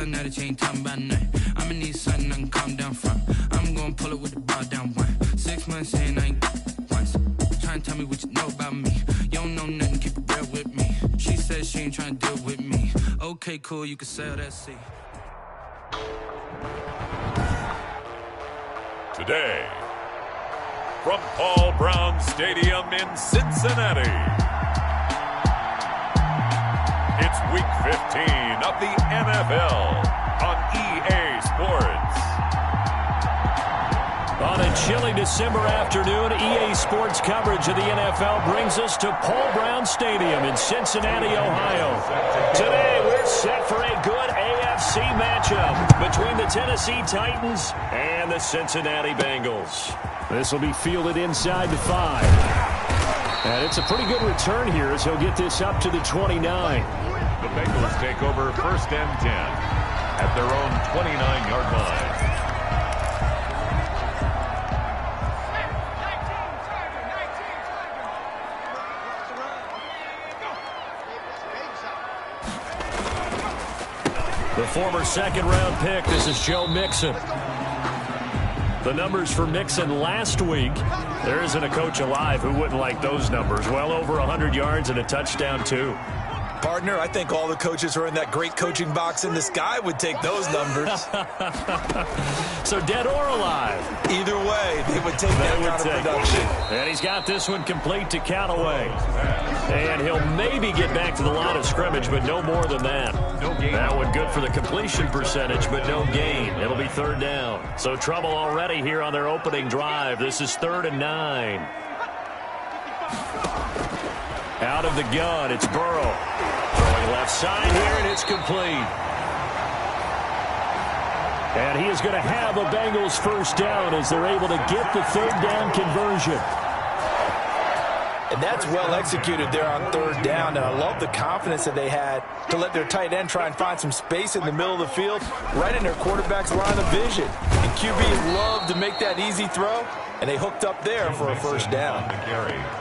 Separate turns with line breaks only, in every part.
tell now that you ain't talking about nothing. I'ma need something I can calm down from. I'm gonna pull it with the ball down one. 6 months in, I ain't once. Trying to tell me what you know about me. You don't know nothing, keep it real with me. She said she ain't trying to deal with me. Okay, cool, you can sell that seat.
Today, from Paul Brown Stadium in Cincinnati, it's Week 15 of the NFL on EA Sports.
On a chilly December afternoon, EA Sports coverage of the NFL brings us to Paul Brown Stadium in Cincinnati, Ohio. Today, we're set for a good AFC matchup between the Tennessee Titans and the Cincinnati Bengals. This will be fielded inside the 5. And it's a pretty good return here as he'll get this up to the 29.
The Bengals take over 1st and 10 at their own 29-yard line.
The former second-round pick, this is Joe Mixon. The numbers for Mixon last week, there isn't a coach alive who wouldn't like those numbers. Well over 100 yards and a touchdown, too.
Partner, I think all the coaches who are in that great coaching box in the sky would take those numbers.
So dead or alive?
Either way, they would take that kind of production.
And he's got this one complete to Callaway. And he'll maybe get back to the line of scrimmage, but no more than that.
No gain.
That one good for the completion percentage, but no gain. It'll be 3rd down. So trouble already here on their opening drive. This is 3rd and 9. Out of the gun, it's Burrow. Throwing left side here, and it's complete. And he is going to have a Bengals 1st down as they're able to get the 3rd down conversion.
And that's well executed there on 3rd down. And I love the confidence that they had to let their tight end try and find some space in the middle of the field, right in their quarterback's line of vision. And QBs love to make that easy throw, and they hooked up there for a 1st down.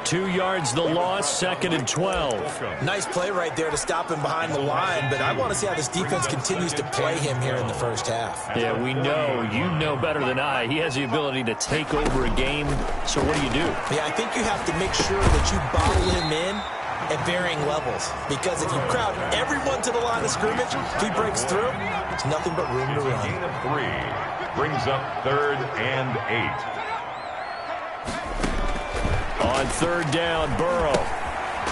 2 yards the loss, 2nd and 12.
Nice play right there to stop him behind the line, but I want to see how this defense continues to play him here in the 1st half.
Yeah, we know. You know better than I. He has the ability to take over a game. So what do you do?
Yeah, I think you have to make sure that you bottle him in at varying levels, because if you crowd everyone to the line of scrimmage, if he breaks through, it's nothing but room to run.
Gain of 3 brings up 3rd and 8.
On 3rd down, Burrow.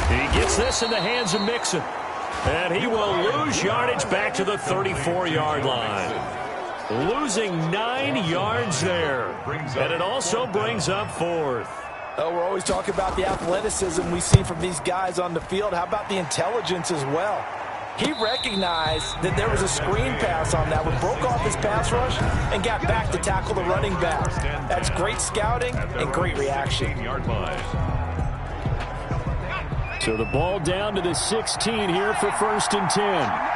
He gets this in the hands of Mixon. And he will lose yardage back to the 34-yard line. Losing 9 yards there. And it also brings up 4th.
Oh, we're always talking about the athleticism we see from these guys on the field. How about the intelligence as well? He recognized that there was a screen pass on that one, broke off his pass rush, and got back to tackle the running back. That's great scouting and great reaction.
So the ball down to the 16 here for 1st and 10.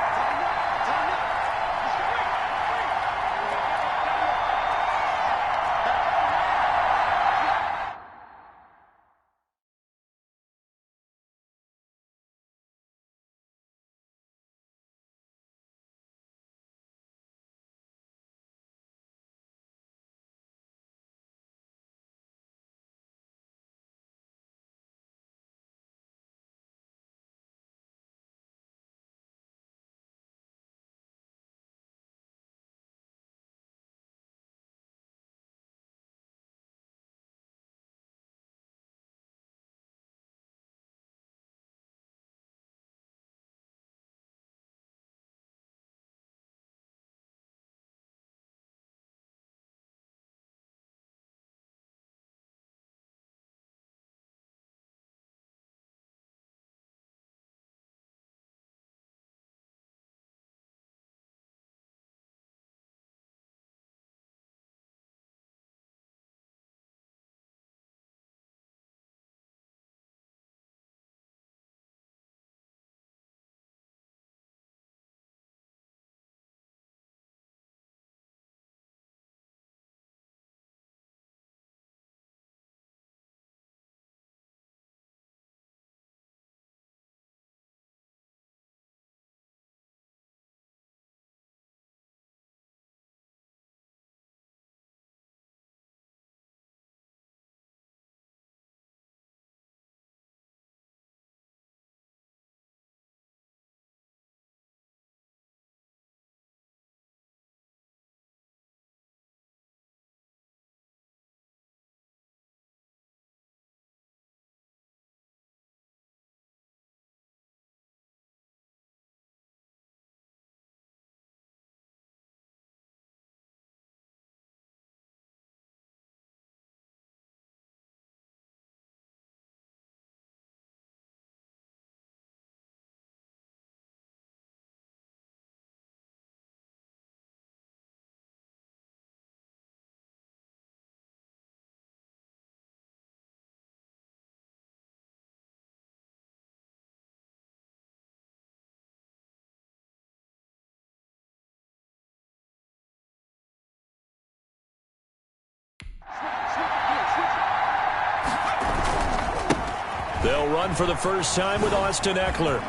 They'll run for the first time with Austin Eckler.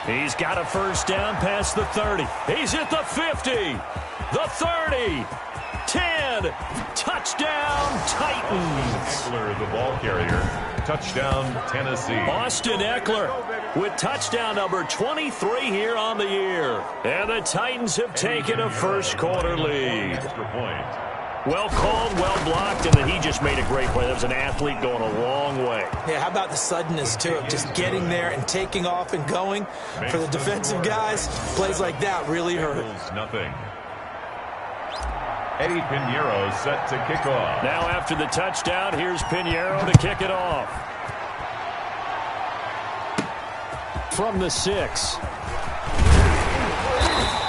He's got a first down past the 30. He's at the 50, the 30, 10, touchdown Titans.
Eckler, the ball carrier. Touchdown, Tennessee.
Austin Eckler with touchdown number 23 here on the year. And the Titans have taken a first quarter lead.
Extra point.
Well called, well blocked, and then he just made a great play. That was an athlete going a long way.
Yeah, how about the suddenness, too, of just getting there and taking off and going? For the defensive guys, plays like that really hurt.
Nothing. Eddie Pinheiro set to kick off.
Now after the touchdown, here's Pinheiro to kick it off. From the 6.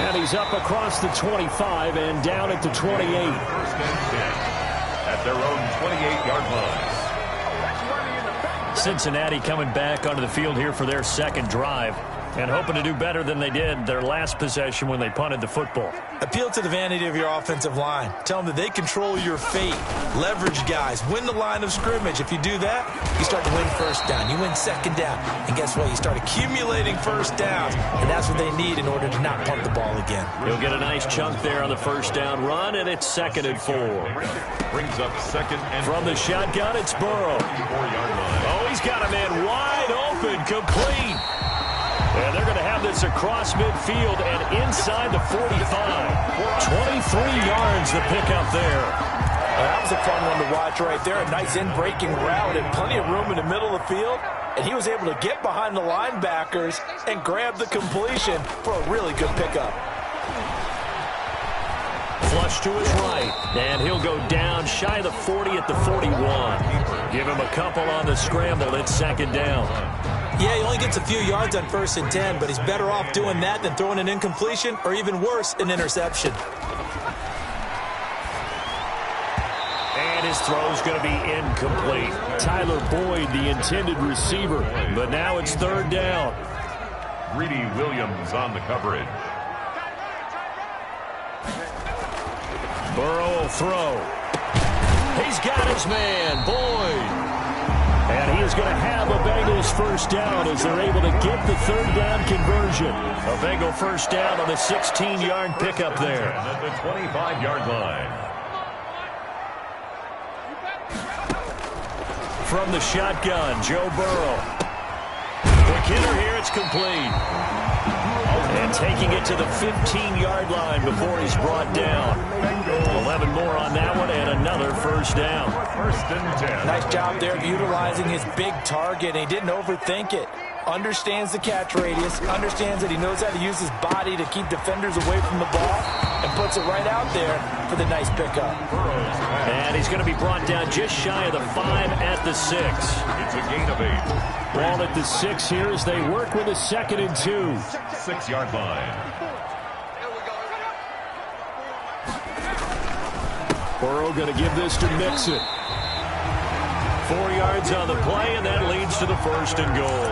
And he's up across the 25 and down at the 28.
First and 10 at their own 28-yard line.
Cincinnati coming back onto the field here for their second drive and hoping to do better than they did their last possession when they punted the football.
Appeal to the vanity of your offensive line. Tell them that they control your fate. Leverage guys. Win the line of scrimmage. If you do that, you start to win first down. You win second down. And guess what? You start accumulating first downs. And that's what they need in order to not punt the ball again.
He'll get a nice chunk there on the first down run, and it's 2nd and 4.
Brings up 2nd and
from the shotgun, it's Burrow.
4-yard line.
Oh, he's got a man wide open, complete. And they're going to have this across midfield and inside the 45. 23 yards the pickup there.
That was a fun one to watch right there. A nice in-breaking route and plenty of room in the middle of the field. And he was able to get behind the linebackers and grab the completion for a really good pickup.
Flush to his right. And he'll go down shy of the 40 at the 41. Give him a couple on the scramble. It's 2nd down.
Yeah, he only gets a few yards on 1st and 10, but he's better off doing that than throwing an incompletion or even worse, an interception.
And his throw's going to be incomplete. Tyler Boyd, the intended receiver, but now it's 3rd down.
Greedy Williams on the coverage.
Burrow will throw. He's got his man, Boyd. And he is going to have a Bengals first down as they're able to get the 3rd down conversion. A Bengal first down on the 16-yard pickup there.
At the 25-yard line.
From the shotgun, Joe Burrow. Quick hitter here, it's complete. And taking it to the 15-yard line before he's brought down. 11 more on that one and another first down.
1st and 10.
Nice job there of utilizing his big target. He didn't overthink it. Understands the catch radius. Understands that he knows how to use his body to keep defenders away from the ball. And puts it right out there for the nice pickup.
And he's going to be brought down just shy of the 5 at the 6.
It's a gain of 8.
Ball at the 6 here as they work with a 2nd and 2.
6-yard line.
Burrow going to give this to Mixon. 4 yards on the play, and that leads to the 1st and goal.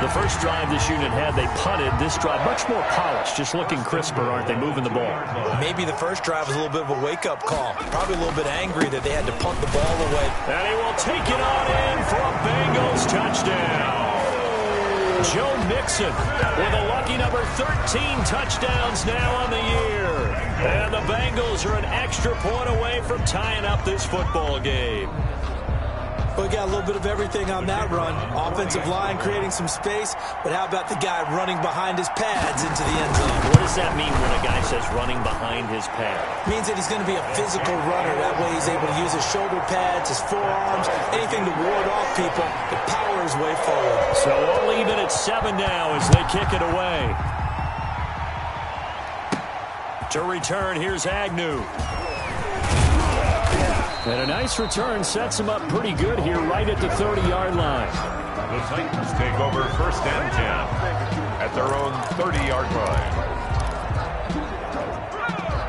The first drive this unit had, they punted. This drive, much more polished, just looking crisper, aren't they, moving the ball?
Maybe the first drive was a little bit of a wake-up call. Probably a little bit angry that they had to punt the ball away.
And he will take it on in for a Bengals touchdown. Joe Mixon with a lucky number 13 touchdowns now on the year. And the Bengals are an extra point away from tying up this football game.
We got a little bit of everything on that run. Offensive line creating some space, but how about the guy running behind his pads into the end zone?
What does that mean when a guy says running behind his pad?
Means that he's going to be a physical runner. That way he's able to use his shoulder pads, his forearms, anything to ward off people to power his way forward.
So we'll leave it at 7 now as they kick it away. To return, here's Agnew. And a nice return sets him up pretty good here right at the 30-yard line.
The Titans take over 1st and 10 at their own 30-yard line.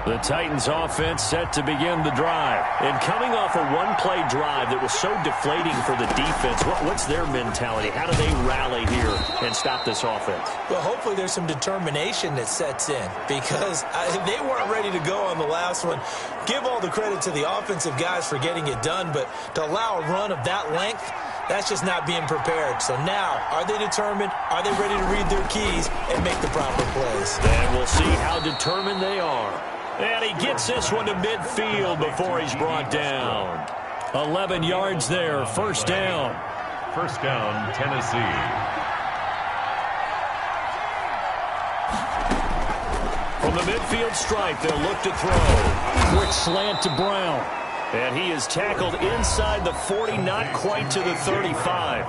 The Titans offense set to begin the drive. And coming off a one-play drive that was so deflating for the defense, what's their mentality? How do they rally here and stop this offense?
Well, hopefully there's some determination that sets in because they weren't ready to go on the last one. Give all the credit to the offensive guys for getting it done, but to allow a run of that length, That's just not being prepared. So now, are they determined? Are they ready to read their keys and make the proper plays?
And we'll see how determined they are. And he gets this one to midfield before he's brought down. 11 yards there, first down.
First down, Tennessee.
From the midfield stripe, they'll look to throw. Quick slant to Brown. And he is tackled inside the 40, not quite to the 35.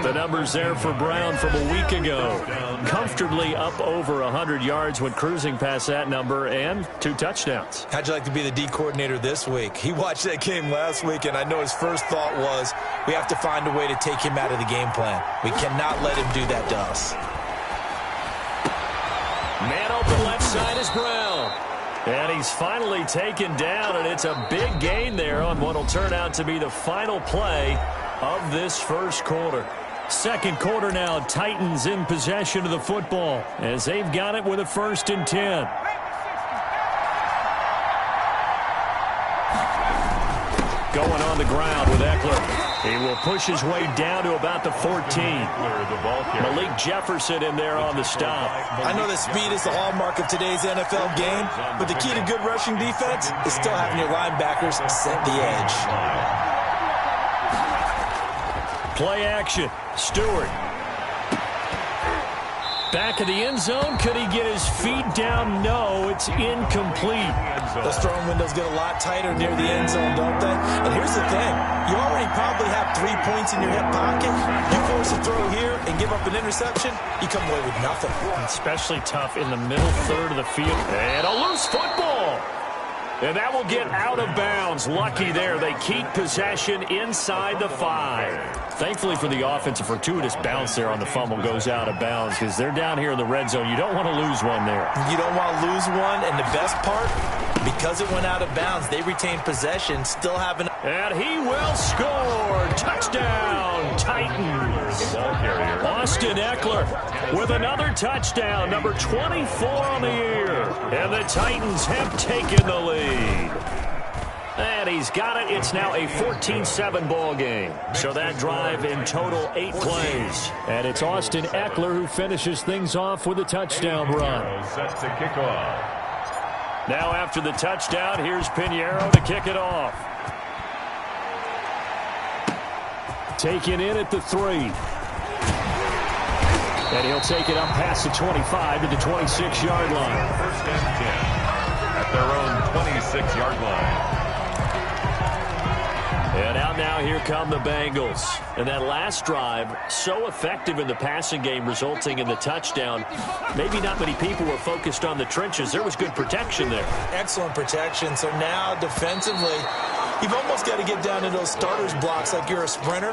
The numbers there for Brown from a week ago. Comfortably up over 100 yards when cruising past that number, and 2 touchdowns.
How'd you like to be the D coordinator this week? He watched that game last week, and I know his first thought was, we have to find a way to take him out of the game plan. We cannot let him do that to us.
Man open left side is Brown. And he's finally taken down, and it's a big gain there on what will turn out to be the final play of this first quarter. Second quarter now, Titans in possession of the football as they've got it with a 1st and 10. Going on the ground with Eckler. He will push his way down to about the 14. Malik Jefferson in there on the stop.
I know that speed is the hallmark of today's NFL game, but the key to good rushing defense is still having your linebackers set the edge.
Play action. Stewart. Back of the end zone. Could he get his feet down? No, it's incomplete.
Those throwing windows get a lot tighter near the end zone, don't they? And here's the thing. You already probably have 3 points in your hip pocket. You force a throw here and give up an interception, you come away with nothing.
Especially tough in the middle third of the field. And a loose football. And that will get out of bounds. Lucky there. They keep possession inside the 5. Thankfully for the offense, a fortuitous bounce there on the fumble goes out of bounds because they're down here in the red zone. You don't want to lose one there.
You don't want to lose one, and the best part, because it went out of bounds, they retain possession, still having...
And he will score. Touchdown, Titans. Austin Eckler with another touchdown, number 24 on the year. And the Titans have taken the lead. And he's got it. It's now a 14-7 ball game. So that drive in total 8 plays. And it's Austin Eckler who finishes things off with a touchdown run.
Set to kick off.
Now after the touchdown, here's Pinheiro to kick it off. Taken in at the 3. And he'll take it up past the 25 to the 26-yard line.
First and 10 at their own 26-yard line.
And out now, here come the Bengals. And that last drive, so effective in the passing game, resulting in the touchdown. Maybe not many people were focused on the trenches. There was good protection there.
Excellent protection. So now, defensively, you've almost got to get down to those starters blocks like you're a sprinter.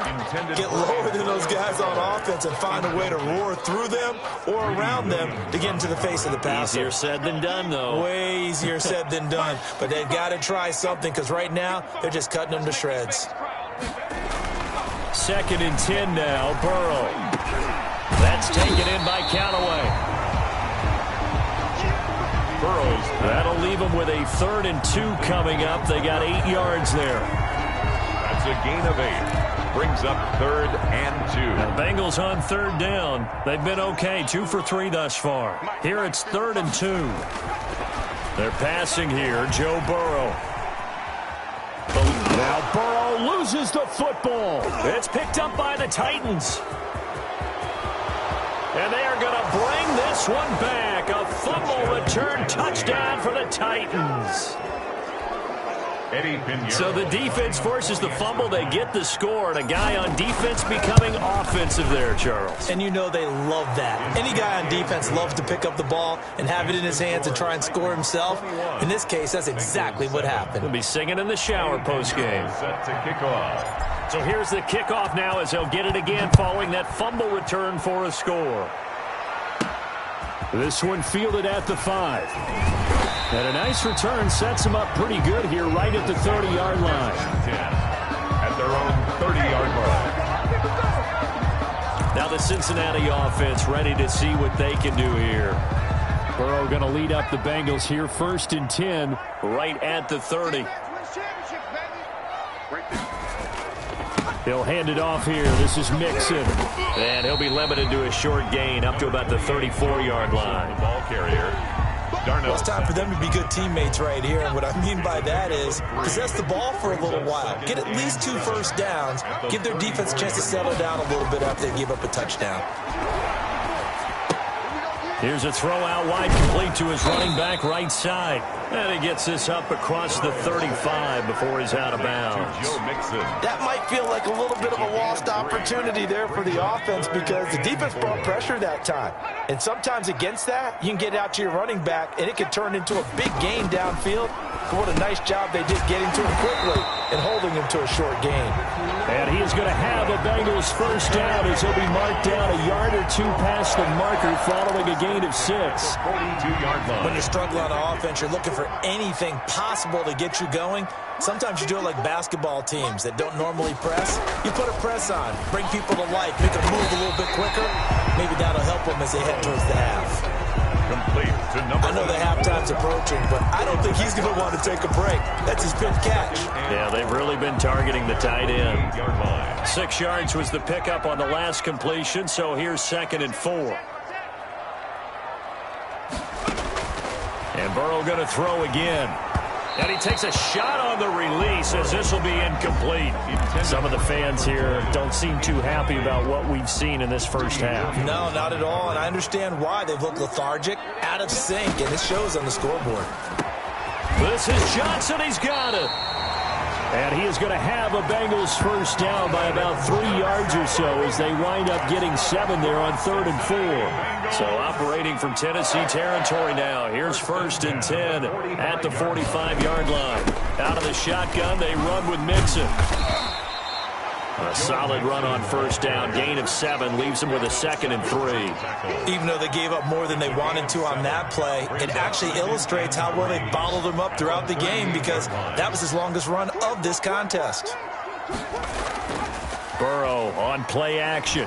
Get lower than those guys on offense and find a way to roar through them or around them to get into the face of the passer.
Easier said than done, though.
Way easier said than done. But they've got to try something because right now, they're just cutting them to shreds.
2nd and 10 now, Burrow. That's taken in by Callaway. That'll leave them with a 3rd and 2 coming up. They got 8 yards there.
That's a gain of 8. Brings up 3rd and 2.
Now, Bengals on 3rd down. They've been okay, 2 for 3 thus far. Here it's 3rd and 2. They're passing here, Joe Burrow. Now Burrow loses the football. It's picked up by the Titans. And they are going to bring this one back. A fumble return touchdown for the Titans. So the defense forces the fumble. They get the score, and a guy on defense becoming offensive there, Charles.
And you know they love that. Any guy on defense loves to pick up the ball and have it in his hands and try and score himself. In this case, that's exactly what happened.
He'll be singing in the shower post-game.
Set to kick off.
So here's the kickoff now as they'll get it again following that fumble return for a score. This one fielded at the 5. And a nice return sets them up pretty good here right at the 30-yard line.
10 at their own 30-yard line.
Now the Cincinnati offense ready to see what they can do here. Burrow going to lead up the Bengals here, 1st and 10, right at the 30. He'll hand it off here. This is Mixon. And he'll be limited to a short gain up to about the 34-yard line.
Ball carrier.
Well, it's time for them to be good teammates right here. And what I mean by that is possess the ball for a little while. Get at least 2 first downs. Give their defense a chance to settle down a little bit after they give up a touchdown.
Here's a throw out wide, complete to his running back right side. And he gets this up across the 35 before he's out of bounds.
That might feel like a little bit of a lost opportunity there for the offense because the defense brought pressure that time. And sometimes against that, you can get out to your running back, and it can turn into a big gain downfield. But what a nice job they did getting to him quickly and holding him to a short gain.
And he is going to have a Bengals first down as he'll be marked down a yard or 2 past the marker following a gain of 6.
42-yard line.
When you're struggling on offense, you're looking for anything possible to get you going. Sometimes you do it like basketball teams that don't normally press. You put a press on, bring people to life, make them move a little bit quicker. Maybe that'll help them as they head towards the half.
Complete to number
I know the halftime's approaching, but I don't think he's going to want to take a break. That's his fifth catch.
Yeah, they've really been targeting the tight end. 6 yards was the pickup on the last completion, so here's 2nd and 4. And Burrow going to throw again. And he takes a shot on the release as this will be incomplete. Some of the fans here don't seem too happy about what we've seen in this first half.
No, not at all, and I understand why. They've looked lethargic, out of sync, and it shows on the scoreboard.
This is Johnson. He's got it. And he is going to have a Bengals first down by about 3 yards or so as they wind up getting 7 there on 3rd and 4. So operating from Tennessee territory now. Here's 1st and 10 at the 45-yard line. Out of the shotgun, they run with Mixon. A solid run on first down. Gain of 7 leaves them with a 2nd and 3.
Even though they gave up more than they wanted to on that play, it actually illustrates how well they bottled him up throughout the game because that was his longest run of this contest.
Burrow on play action.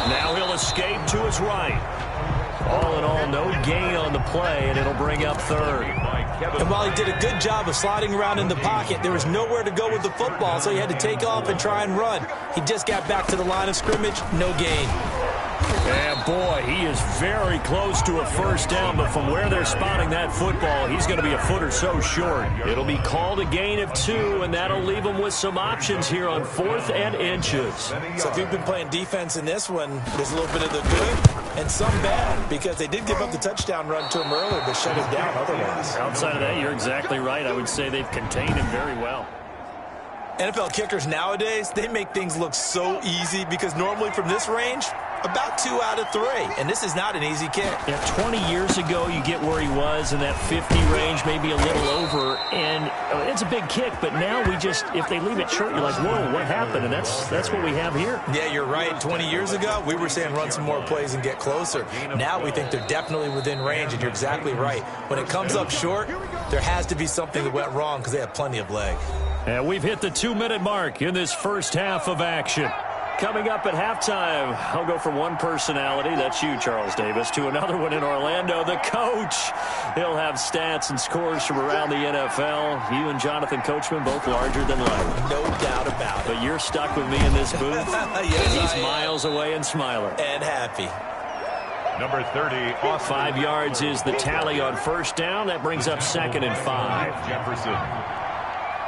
Now he'll escape to his right. All in all, no gain on the play, and it'll bring up 3rd.
And while he did a good job of sliding around in the pocket, there was nowhere to go with the football, so he had to take off and try and run. He just got back to the line of scrimmage, no gain.
And boy, he is very close to a first down, but from where they're spotting that football, he's going to be a foot or so short. It'll be called a gain of 2, and that'll leave him with some options here on 4th and inches.
So if you've been playing defense in this one, there's a little bit of the good and some bad, because they did give up the touchdown run to him earlier, but shut him down otherwise.
Outside of that, you're exactly right. I would say they've contained him very well.
NFL kickers nowadays, they make things look so easy because normally from this range, about 2 out of 3. And this is not an easy kick.
Yeah, 20 years ago, you get where he was in that 50 range, maybe a little over. And it's a big kick, but now we just, if they leave it short, you're like, whoa, what happened? And that's what we have here.
Yeah, you're right. 20 years ago, we were saying run some more plays and get closer. Now we think they're definitely within range, and you're exactly right. When it comes up short, there has to be something that went wrong because they have plenty of leg.
And we've hit the 2-minute mark in this first half of action. Coming up at halftime, I'll go from one personality, that's you, Charles Davis, to another one in Orlando, the coach. He'll have stats and scores from around the NFL. You and Jonathan Coachman, both larger than life.
No doubt about it.
But you're stuck with me in this booth.
Yes,
he's miles away and smiling.
And happy.
Number 30.
5 yards is the tally on first down. That brings up 2nd and 5.
Jefferson.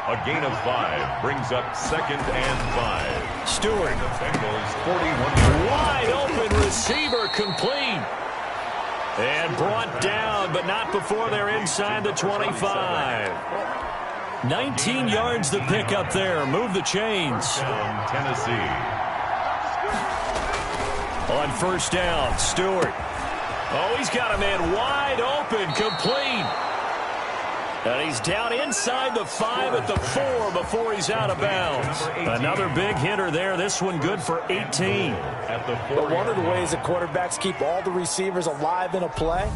A gain of 5 brings up 2nd and 5.
Stewart.
Bengals 41.
Wide open receiver complete. And brought down, but not before they're inside the 25. 19 yards the pick up there. Move the chains.
Down Tennessee.
On first down, Stewart. Oh, he's got a man wide open, complete. And he's down inside the 5 at the 4 before he's out of bounds. Another big hitter there. This one good for 18.
But one of the ways that quarterbacks keep all the receivers alive in a play,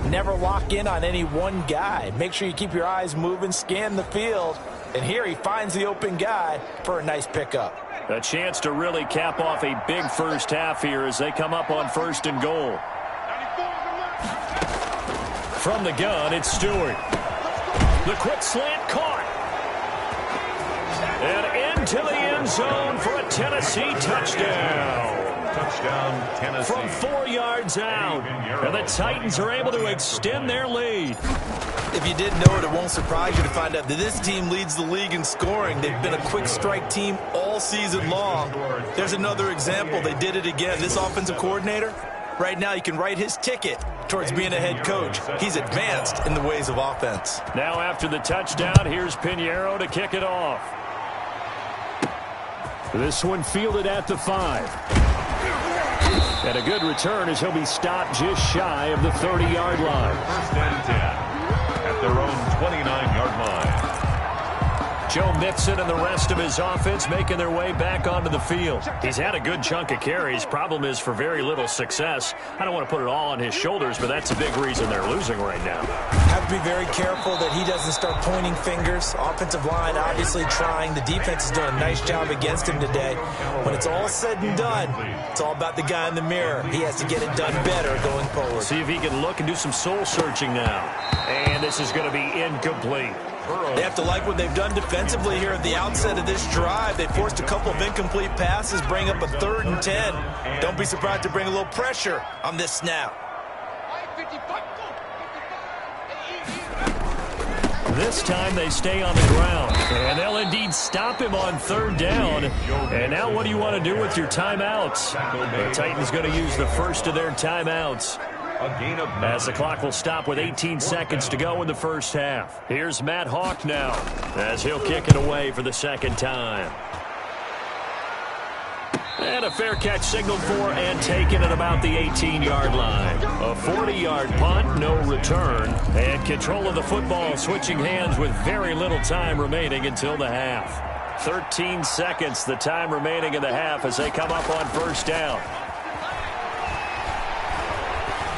never lock in on any one guy. Make sure you keep your eyes moving, scan the field. And here he finds the open guy for a nice pickup.
A chance to really cap off a big first half here as they come up on 1st and goal. From the gun, it's Stewart. The quick slant caught. And into the end zone for a Tennessee touchdown.
Touchdown, Tennessee.
From 4 yards out. And the Titans are able to extend their lead.
If you didn't know it, it won't surprise you to find out that this team leads the league in scoring. They've been a quick strike team all season long. There's another example. They did it again. This offensive coordinator, right now you can write his ticket towards being a head coach. He's advanced in the ways of offense.
Now after the touchdown, here's Pinheiro to kick it off. This one fielded at the 5. And a good return as he'll be stopped just shy of the 30-yard line.
First and 10 at their own 29-yard line.
Joe Mixon and the rest of his offense making their way back onto the field. He's had a good chunk of carries. Problem is for very little success. I don't want to put it all on his shoulders, but that's a big reason they're losing right now.
Have to be very careful that he doesn't start pointing fingers. Offensive line obviously trying. The defense is doing a nice job against him today. When it's all said and done, it's all about the guy in the mirror. He has to get it done better going forward.
See if he can look and do some soul searching now. And this is going to be incomplete.
They have to like what they've done defensively here at the outset of this drive. They forced a couple of incomplete passes, bring up a 3rd and 10. Don't be surprised to bring a little pressure on this snap.
This time they stay on the ground, and they'll indeed stop him on 3rd down. And now what do you want to do with your timeouts? The Titans going to use the first of their timeouts, as the clock will stop with 18 seconds to go in the first half. Here's Matt Hawk now, as he'll kick it away for the 2nd time. And a fair catch signaled for and taken at about the 18-yard line. A 40-yard punt, no return. And control of the football switching hands with very little time remaining until the half. 13 seconds, the time remaining in the half as they come up on 1st down.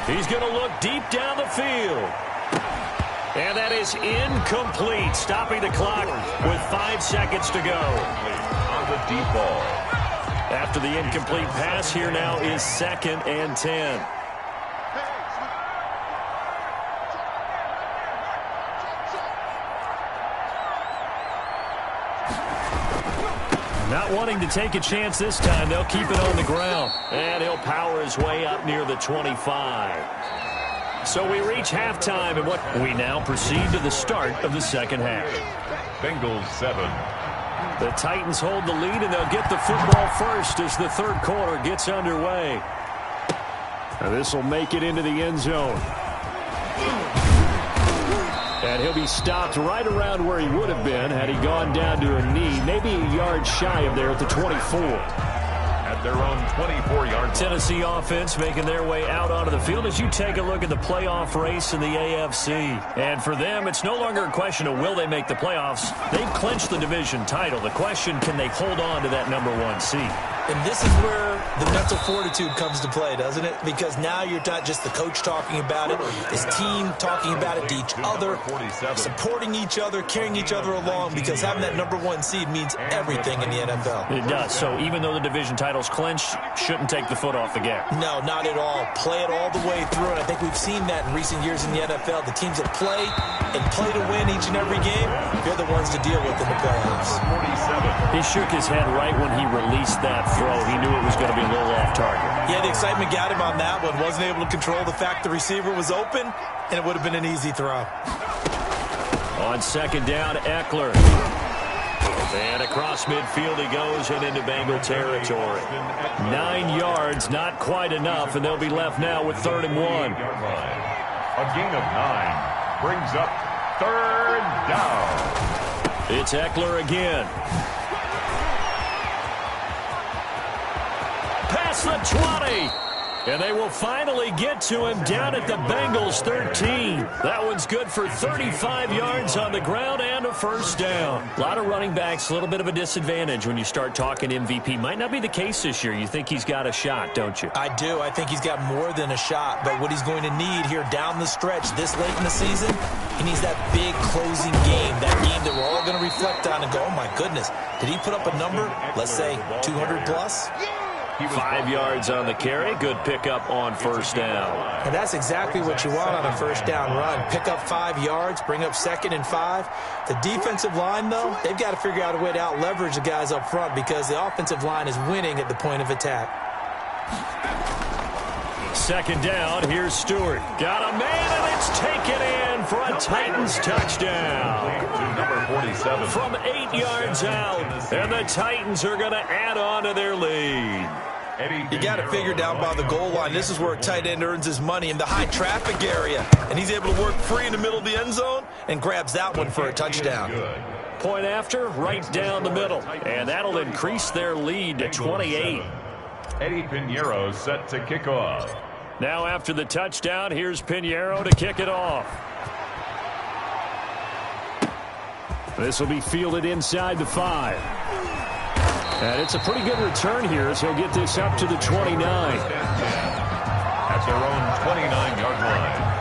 He's going to look deep down the field. And that is incomplete, stopping the clock with 5 seconds to go.
On the deep ball.
After the incomplete pass, here now is 2nd and 10. Not wanting to take a chance this time, they'll keep it on the ground. And he'll power his way up near the 25. So we reach halftime, and what we now proceed to the start of the 2nd half.
Bengals 7.
The Titans hold the lead, and they'll get the football first as the 3rd quarter gets underway. Now this will make it into the end zone. And he'll be stopped right around where he would have been had he gone down to a knee, maybe a yard shy of there at the 24.
At their own 24-yard line.
Tennessee offense making their way out onto the field as you take a look at the playoff race in the AFC. And for them, it's no longer a question of will they make the playoffs. They've clinched the division title. The question, can they hold on to that #1 seed?
And this is where the mental fortitude comes to play, doesn't it? Because now you're not just the coach talking about it, his team talking about it to each other, supporting each other, carrying each other along, because having that #1 seed means everything in the NFL.
It does. So even though the division title's clinched, shouldn't take the foot off the gas.
No, not at all. Play it all the way through, and I think we've seen that in recent years in the NFL. The teams that play and play to win each and every game, they're the ones to deal with in the playoffs.
47.
He shook his head right when he released that throw. He knew it was going to be a little off target.
Yeah, the excitement got him on that one. Wasn't able to control the fact the receiver was open, and it would have been an easy throw.
On 2nd down, Eckler. And across midfield he goes and into Bengal territory. 9 yards, not quite enough, and they'll be left now with 3rd and 1.
A gain of 9 brings up 3rd down.
It's Eckler again. Past the 20. And they will finally get to him down at the Bengals 13. That one's good for 35 yards on the ground and a 1st down. A lot of running backs, a little bit of a disadvantage when you start talking MVP. Might not be the case this year. You think he's got a shot, don't you?
I do. I think he's got more than a shot. But what he's going to need here down the stretch this late in the season, he needs that big closing game, that game that we're all going to reflect on and go, oh, my goodness, did he put up a number, let's say 200 plus?
5 yards on the carry. Good pickup on first down.
And that's exactly what you want on a first down run. Pick up 5 yards, bring up 2nd and 5. The defensive line, though, they've got to figure out a way to out-leverage the guys up front because the offensive line is winning at the point of attack.
2nd down, here's Stewart. Got a man, and it's taken in for a Titans touchdown.
Number 47.
From 8 yards out, and the Titans are going to add on to their lead.
You got to figure down by the goal line. This is where a tight end earns his money in the high traffic area. And he's able to work free in the middle of the end zone and grabs that one for a touchdown.
Point after, right down the middle. And that'll increase their lead to 28.
Eddie Pinheiro set to kick off.
Now after the touchdown, here's Pinheiro to kick it off. This will be fielded inside the 5. And it's a pretty good return here as he'll get this up to the 29.
At their own 29-yard line.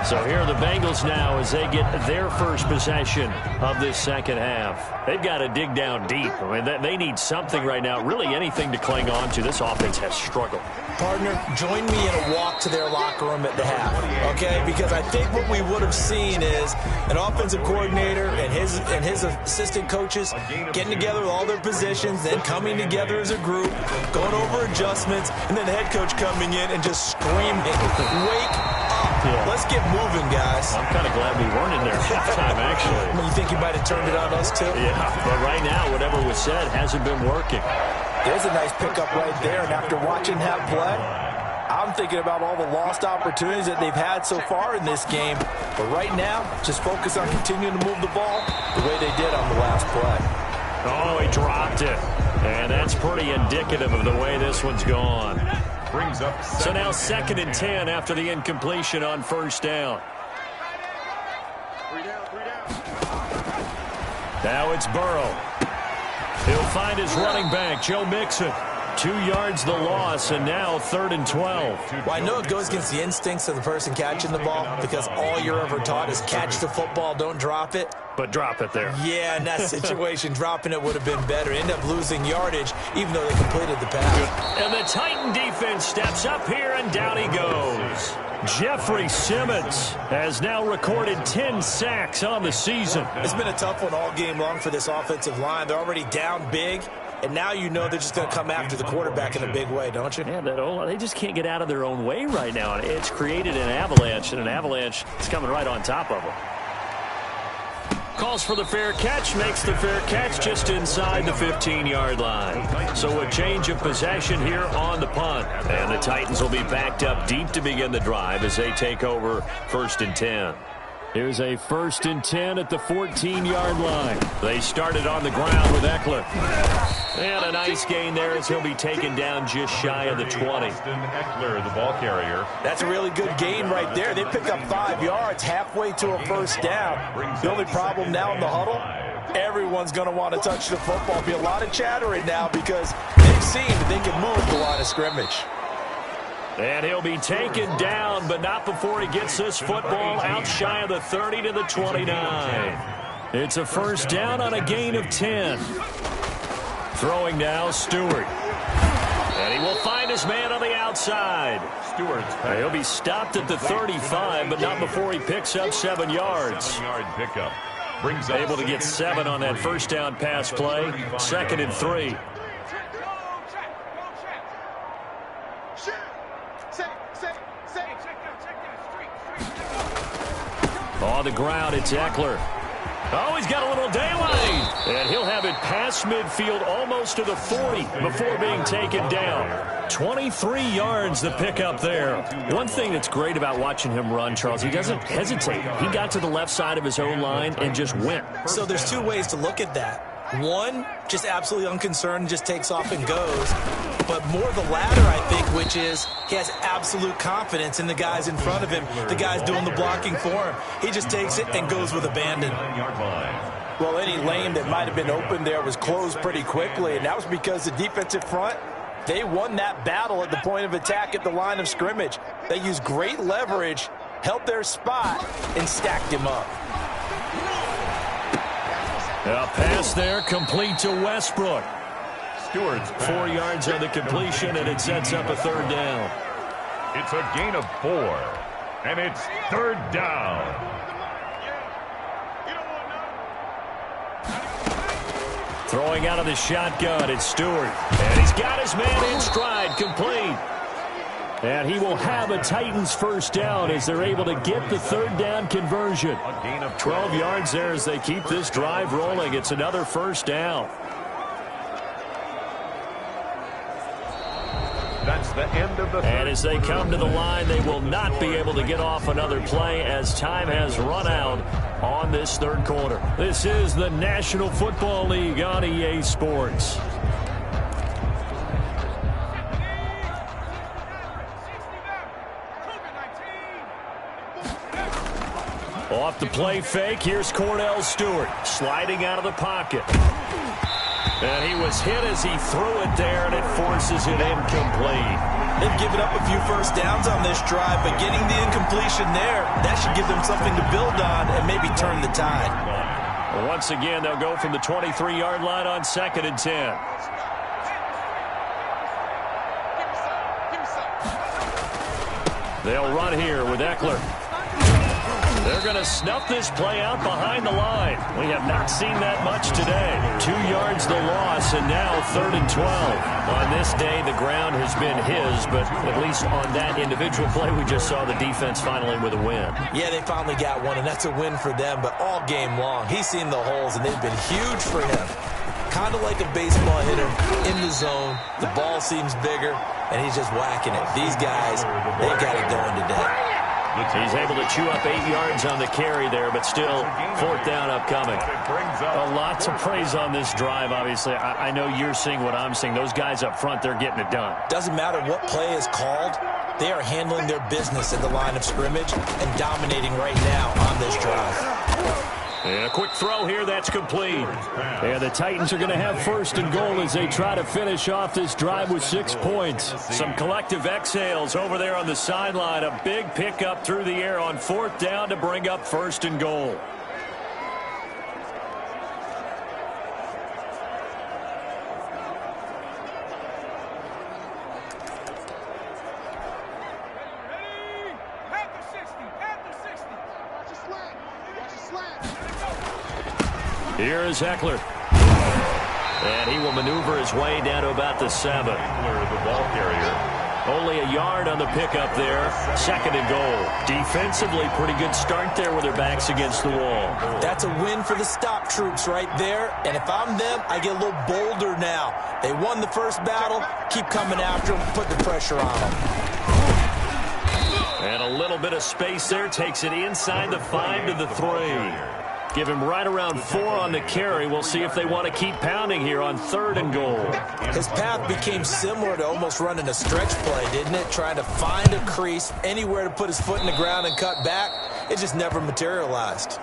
So here are the Bengals now as they get their first possession of this second half. They've got to dig down deep. I mean, they need something right now, really anything to cling on to. This offense has struggled.
Partner, join me in a walk to their locker room at the half, okay? Because I think what we would have seen is an offensive coordinator and his assistant coaches getting together with all their positions, then coming together as a group, going over adjustments, and then the head coach coming in and just screaming, wake up. Yeah. Let's get moving, guys.
I'm kind of glad we weren't in there at halftime, actually.
You think you might have turned it on us, too?
Yeah, but right now, whatever was said hasn't been working.
There's a nice pickup right there, and after watching that play, I'm thinking about all the lost opportunities that they've had so far in this game. But right now, just focus on continuing to move the ball the way they did on the last play.
Oh, he dropped it. And that's pretty indicative of the way this one's gone.
Brings up
so now 2nd and 10 after the incompletion on first down. Now it's Burrow. He'll find his running back, Joe Mixon. 2 yards the loss, and now 3rd and 12.
Well, I know it goes against the instincts of the person catching the ball because all you're ever taught is catch the football, don't drop it.
But drop it there.
Yeah, in that situation, dropping it would have been better. End up losing yardage, even though they completed the pass.
And the Titan defense steps up here, and down he goes. Jeffrey Simmons has now recorded 10 sacks on the season.
It's been a tough one all game long for this offensive line. They're already down big, and now you know they're just going to come after the quarterback in a big way, don't you?
Yeah, they just can't get out of their own way right now. It's created an avalanche, and an avalanche is coming right on top of them. Calls for the fair catch, makes the fair catch just inside the 15-yard line. So a change of possession here on the punt. And the Titans will be backed up deep to begin the drive as they take over 1st and 10. Here's a 1st and 10 at the 14-yard line. They started on the ground with Eckler. And a nice gain there as he'll be taken down just shy of the 20.
Eckler, the ball carrier.
That's a really good gain right there. They pick up 5 yards halfway to a first down. The only problem now in the huddle, everyone's going to want to touch the football. Be a lot of chattering now because they've seen that they can move the line of scrimmage.
And he'll be taken down, but not before he gets this football out shy of the 30 to the 29. It's a first down on a gain of 10. Throwing now, Stewart. And he will find his man on the outside. He'll be stopped at the 35, but not before he picks up 7 yards.
7-yard pickup.
Able to get 7 on that first down pass play. 2nd and 3. On the ground, it's Eckler. Oh, he's got a little daylight. And he'll have it past midfield almost to the 40 before being taken down. 23 yards the pickup there. One thing that's great about watching him run, Charles, he doesn't hesitate. He got to the left side of his own line and just went.
So there's 2 ways to look at that. One, just absolutely unconcerned, just takes off and goes. But more the latter, I think, which is he has absolute confidence in the guys in front of him, the guys doing the blocking for him. He just takes it and goes with abandon. Well, any lane that might have been open there was closed pretty quickly, and that was because the defensive front, they won that battle at the point of attack at the line of scrimmage. They used great leverage, held their spot, and stacked him up.
A pass there complete to Westbrook.
Stewart's pass.
4 yards on the completion, and it sets up a third down.
It's a gain of 4, and it's third down.
Throwing out of the shotgun, it's Stewart. And he's got his man in stride, complete. And he will have a Titans first down as they're able to get the third down conversion.
A gain of
12 yards there as they keep this drive rolling. It's another first down.
That's the end of the third.
And as they come to the line, they will not be able to get off another play as time has run out on this third quarter. This is the National Football League on EA Sports. Off the play fake, here's Cordell Stewart sliding out of the pocket. And he was hit as he threw it there, and it forces it incomplete.
They've given up a few first downs on this drive, but getting the incompletion there, that should give them something to build on and maybe turn the tide.
Once again, they'll go from the 23-yard line on 2nd and 10. They'll run here with Eckler. They're going to snuff this play out behind the line. We have not seen that much today. 2 yards the loss, and now 3rd and 12. On this day, the ground has been his, but at least on that individual play, we just saw the defense finally with a win.
Yeah, they finally got one, and that's a win for them, but all game long, he's seen the holes, and they've been huge for him. Kind of like a baseball hitter in the zone. The ball seems bigger, and he's just whacking it. These guys, they've got it going today.
He's able to chew up 8 yards on the carry there, but still 4th down upcoming. A lot to praise on this drive, obviously. I know you're seeing what I'm seeing. Those guys up front, they're getting it done.
Doesn't matter what play is called. They are handling their business at the line of scrimmage and dominating right now on this drive.
And a quick throw here, that's complete. And the Titans are going to have 1st and goal as they try to finish off this drive with 6 points. Some collective exhales over there on the sideline. A big pickup through the air on 4th down to bring up 1st and goal. Here is Eckler. And he will maneuver his way down to about the 7.
The ball carrier.
Only a yard on the pickup there. 2nd and goal. Defensively, pretty good start there with their backs against the wall.
That's a win for the stop troops right there. And if I'm them, I get a little bolder now. They won the first battle. Keep coming after them. Put the pressure on them.
And a little bit of space there. Takes it inside the 5 to the 3. Give him right around 4 on the carry. We'll see if they want to keep pounding here on 3rd and goal.
His path became similar to almost running a stretch play, didn't it? Trying to find a crease, anywhere to put his foot in the ground and cut back. It just never materialized.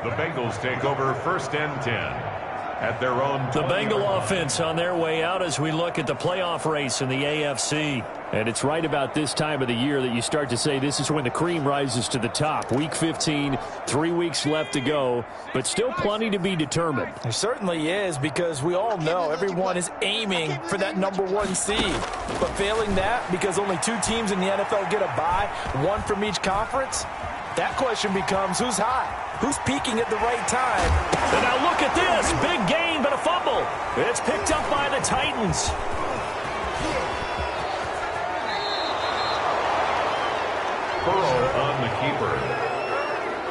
The Bengals take over 1st and 10 at their own.
The Bengal offense on their way out as we look at the playoff race in the AFC. And it's right about this time of the year that you start to say this is when the cream rises to the top. Week 15, 3 weeks left to go, but still plenty to be determined.
There certainly is, because we all know everyone is aiming for that #1 seed. But failing that, because only 2 teams in the NFL get a bye, 1 from each conference, that question becomes who's hot? Who's peaking at the right time?
And now look at this. Big gain, but a fumble. It's picked up by the Titans.
Burrow on the keeper.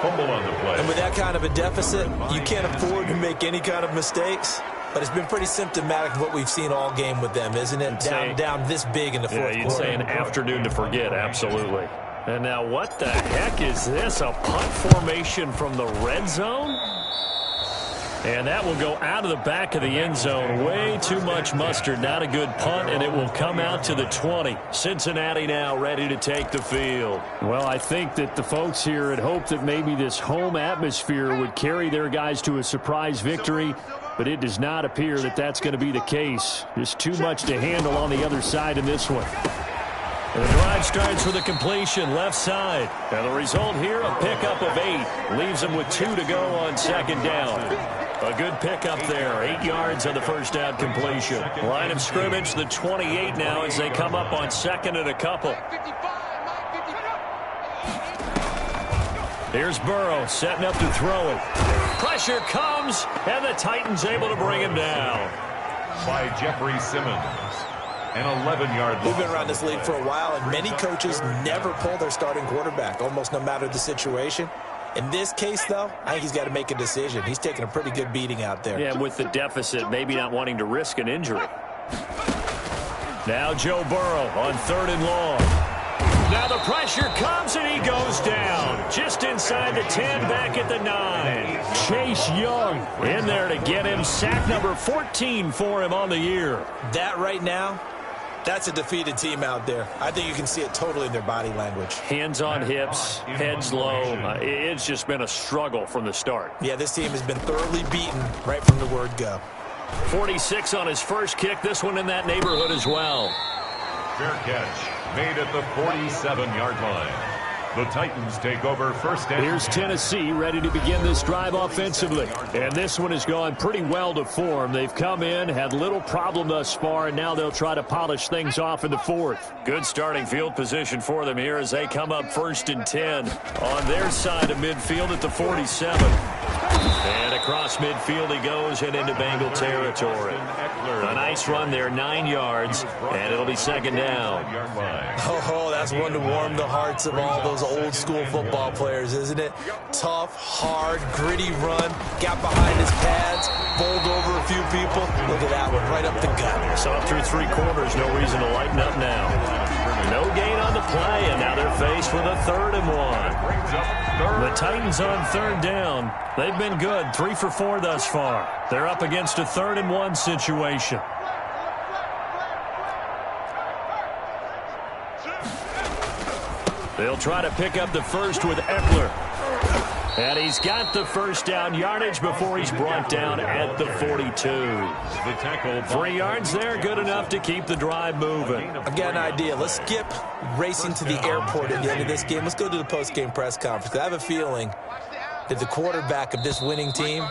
Fumble on the play.
And with that kind of a deficit, you can't afford to make any kind of mistakes. But it's been pretty symptomatic of what we've seen all game with them, isn't it? Down this big in the fourth quarter.
Yeah, you'd say an afternoon to forget, absolutely. And now what the heck is this? A punt formation from the red zone? And that will go out of the back of the end zone. Way too much mustard. Not a good punt, and it will come out to the 20. Cincinnati now ready to take the field. Well, I think that the folks here had hoped that maybe this home atmosphere would carry their guys to a surprise victory, but it does not appear that that's going to be the case. Just too much to handle on the other side in this one. And the drive starts with a completion left side. And the result here, a pickup of 8. Leaves them with 2 to go on 2nd down. A good pickup there. 8 yards on the first down completion. Line of scrimmage, the 28 now as they come up on second and a couple. Here's Burrow setting up to throw it. Pressure comes, and the Titans able to bring him down.
By Jeffrey Simmons. An 11-yard loss.
We've been around this league for a while, and many coaches never pull their starting quarterback, almost no matter the situation. In this case, though, I think he's got to make a decision. He's taking a pretty good beating out there.
Yeah, with the deficit, maybe not wanting to risk an injury. Now Joe Burrow on 3rd and long. Now the pressure comes, and he goes down. Just inside the 10, back at the 9. Chase Young in there to get him. Sack number 14 for him on the year.
That right now, that's a defeated team out there. I think you can see it totally in their body language.
Hands on hips, heads low. It's just been a struggle from the start.
Yeah, this team has been thoroughly beaten right from the word go.
46 on his first kick. This one in that neighborhood as well.
Fair catch. Made at the 47-yard line. The Titans take over first and 10.
Here's Tennessee ready to begin this drive offensively. And this one has gone pretty well to form. They've come in, had little problem thus far, and now they'll try to polish things off in the 4th. Good starting field position for them here as they come up 1st and 10 on their side of midfield at the 47. And across midfield he goes and into Bengal territory. A nice run there, 9 yards, and it'll be 2nd down.
Oh, that's one to warm the hearts of all those old school football players, isn't it? Tough, hard, gritty run, got behind his pads, bowled over a few people. Look at that one, right up the gut.
So up through 3 quarters, no reason to lighten up now. No gain on the play, and now they're faced with a 3rd and 1. The Titans on 3rd down. They've been good, 3 for 4 thus far. They're up against a 3rd and 1 situation. They'll try to pick up the first with Eckler. And he's got the first down yardage before he's brought down at the 42.
The tackle.
3 yards there, good enough to keep the drive moving.
I've got an idea. Let's skip racing to the airport at the end of this game. Let's go to the post-game press conference. I have a feeling that the quarterback of this winning team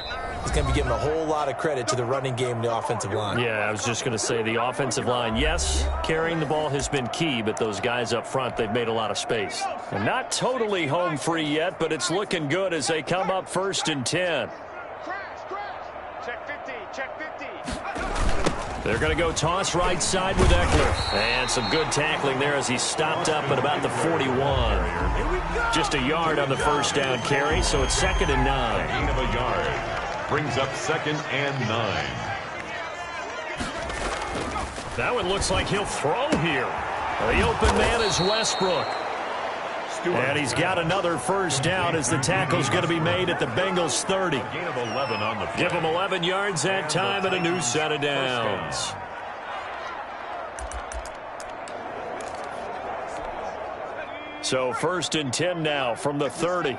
is going to be giving a whole lot of credit to the running game and the offensive line.
Yeah, I was just going to say the offensive line, yes, carrying the ball has been key, but those guys up front, they've made a lot of space. And not totally home free yet, but it's looking good as they come up 1st and 10.
Check 50, check 50.
They're going to go toss right side with Eckler. And some good tackling there as he stopped up at about the 41. Just a yard on the first down carry, so it's 2nd and 9.
Gain of a yard. Brings up 2nd and 9.
That one looks like he'll throw here. The open man is Westbrook. And he's got another first down as the tackle's going to be made at the Bengals 30.
Gain of 11 on the play.
Give him 11 yards that time and a new set of downs. So 1st and 10 now from the 30.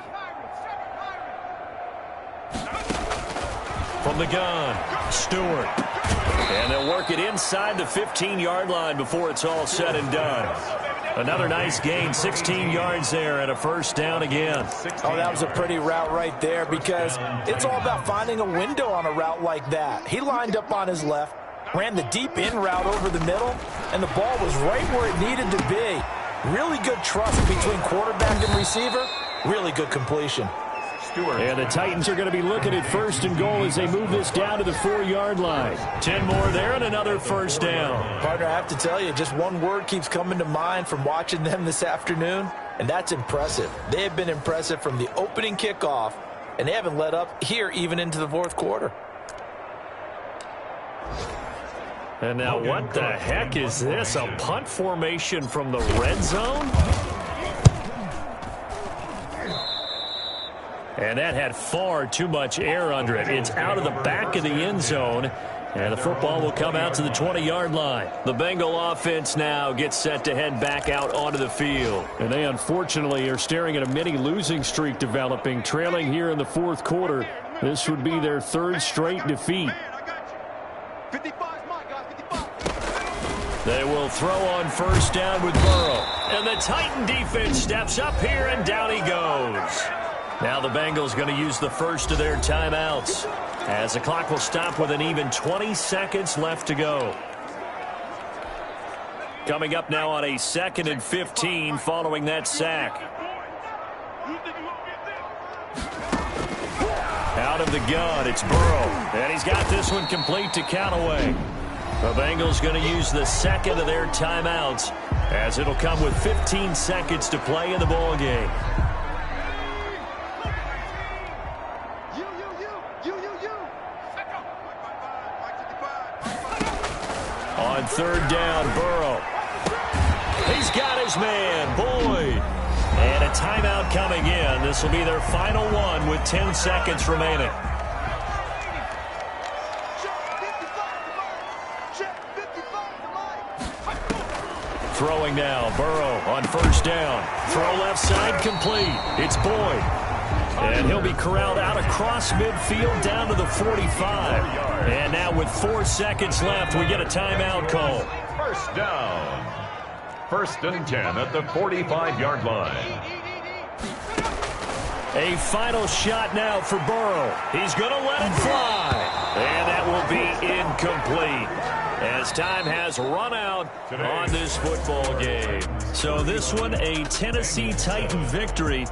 From the gun, Stewart. And they'll work it inside the 15-yard line before it's all said and done. Another nice gain, 16 yards there and a first down again.
Oh, that was a pretty route right there because it's all about finding a window on a route like that. He lined up on his left, ran the deep in route over the middle, and the ball was right where it needed to be. Really good trust between quarterback and receiver. Really good completion.
And the Titans are going to be looking at 1st and goal as they move this down to the 4-yard line. 10 more there and another first down.
Partner, I have to tell you, just one word keeps coming to mind from watching them this afternoon, and that's impressive. They have been impressive from the opening kickoff, and they haven't let up here even into the 4th quarter.
And now what the heck is this? A punt formation from the red zone? And that had far too much air under it. It's out of the back of the end zone. And the football will come out to the 20-yard line. The Bengal offense now gets set to head back out onto the field. And they unfortunately are staring at a mini losing streak developing, trailing here in the 4th quarter. This would be their 3rd straight defeat. They will throw on first down with Burrow. And the Titan defense steps up here, and down he goes. Now the Bengals going to use the first of their timeouts, as the clock will stop with an even 20 seconds left to go. Coming up now on a 2nd and 15 following that sack. Out of the gun, it's Burrow. And he's got this one complete to Callaway. The Bengals going to use the second of their timeouts, as it'll come with 15 seconds to play in the ball game. On 3rd down, Burrow. He's got his man, Boyd. And a timeout coming in. This will be their final one with 10 seconds remaining. Throwing now, Burrow on 1st down. Throw left side complete. It's Boyd. And he'll be corralled out across midfield down to the 45. And now with 4 seconds left, we get a timeout call.
1st down. 1st and 10 at the 45-yard line.
A final shot now for Burrow. He's going to let it fly. And that will be incomplete, as time has run out on this football game. So this one, a Tennessee Titan victory.